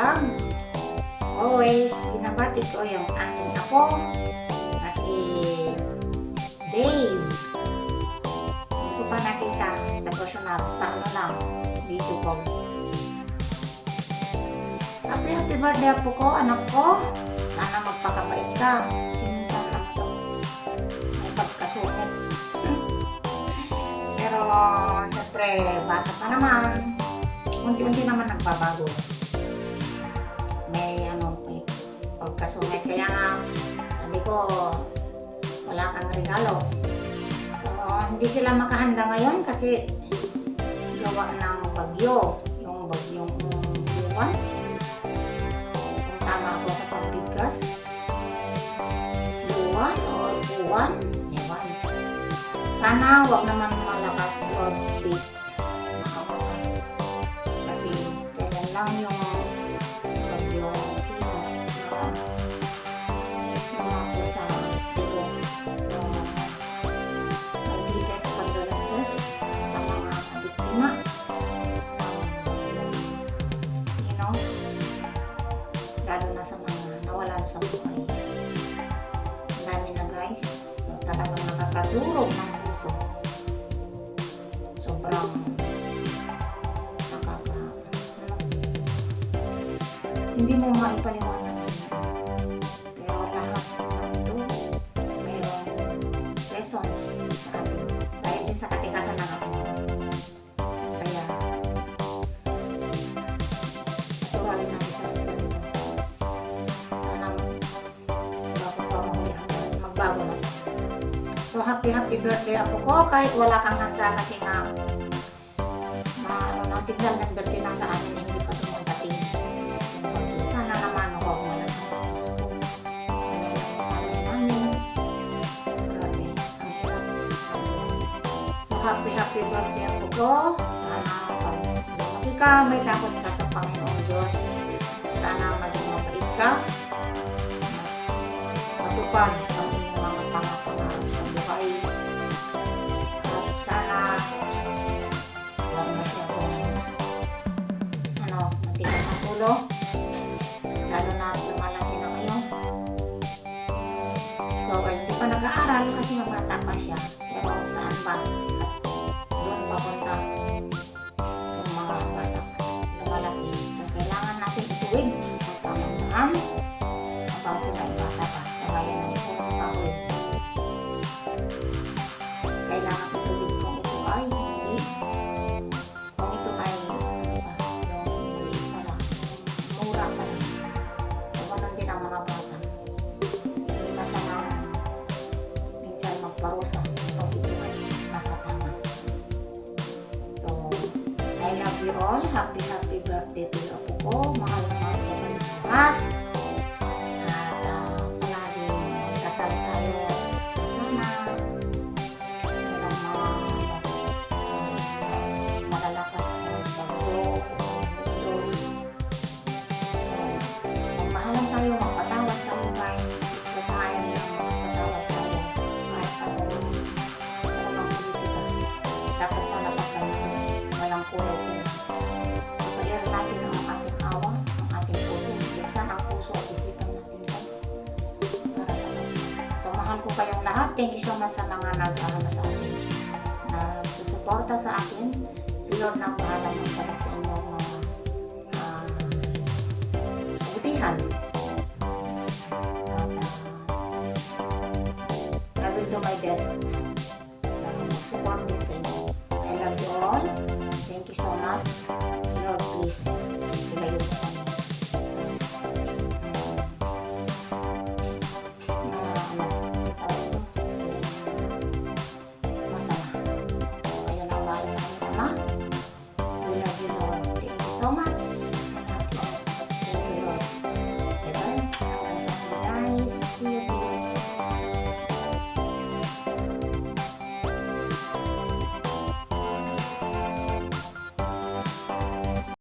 vlog. Always, binabati ko yung aking apo na si Dave. Hindi ko pa nakita sa personal, sa ano lang, video call. Happy birthday po ko, anak ko. Sana magpakabait ka. Sinundan lang ito. May pagkasungit. Pero, syempre, bata pa naman. Unti-unti naman nagbabago. May pagkasungit. Kaya nga, sabi ko, wala kang regalo. So, hindi sila makahanda ngayon kasi gawa ng bagyo. Yung bagyong buwan. Tama ako sa pagbigas. Buwan or buwan. Ewan. Sana wag naman malakas, Lord, please. Kasi kailan lang yung bagyo Pino na ako sa Cebu. So, my deepest condolences sa mga biktima. You know, lalo na sa mga nawalan sa buhay. Ang dami na, guys. So, talagang nakakadurog ng puso. Sobrang hindi mo maipaliwanag yan. Pero lahat ng ito mayroong lessons sa atin. Dahil din sa katikasan ng ako. Kaya natural na disaster ito. Sana bago pa mahuli hanggang magbago na. So happy birthday ako ko kahit wala kang handa kasi nga signal ng birthday na sa amin hindi pa tumatating. Sana naman ako malakas sa gusto. So happy birthday ako ko. Sana pag lumaki ka, may takot ka sa Panginoong Diyos. Sana maging mabait ka. Matupad ang inyong mga pangarap sa buhay. At sana huwag masyadong matigas ang ulo. Lalo na lumalaki na ngayon. So, hindi pa nag-aaral kasi mabata pa siya. Pero saan ba? Doon papunta yung mga bata lumalaki. So, kailangan natin ituwid ang Panginoon habang sila ay bata pa. Kaya ng isang kahoy. Kailangan ituwid kung ito ay hindi. Kung ito ay mura pa lang. So, ganun din ang mga bata. Hindi masama minsan magparusa kung ito ay nasa tama. So, I love you all. Happy birthday to you, apo ko. Mahal na mahal ko kayo lahat. At palagi kasal tayo. Sana malalakas ng bagyo. Magmahalan tayo, magpatawad tayo, guys. Gusto tayo yung magpatawad tayo. Kahit anong politika. Dapat sana pa tayo walang kulay. Pagkaliran natin ang ating awa, ang ating puso. Buksan ang puso at isipan natin, guys. Para sa lahat. So, mahal ko kayong lahat. Thank you so much sa mga nag-ano sa akin. Na susuporta sa akin. Si Lord na bahala magpalit sa inyong mga kabutihan. I will do my best na mag-support din sa inyo. I love you all. Thank you so much. Lord, please, ilayo sa kami. Masama. Kayo na ang bahala sa kami, Ama. We love you, Lord. Thank you so much.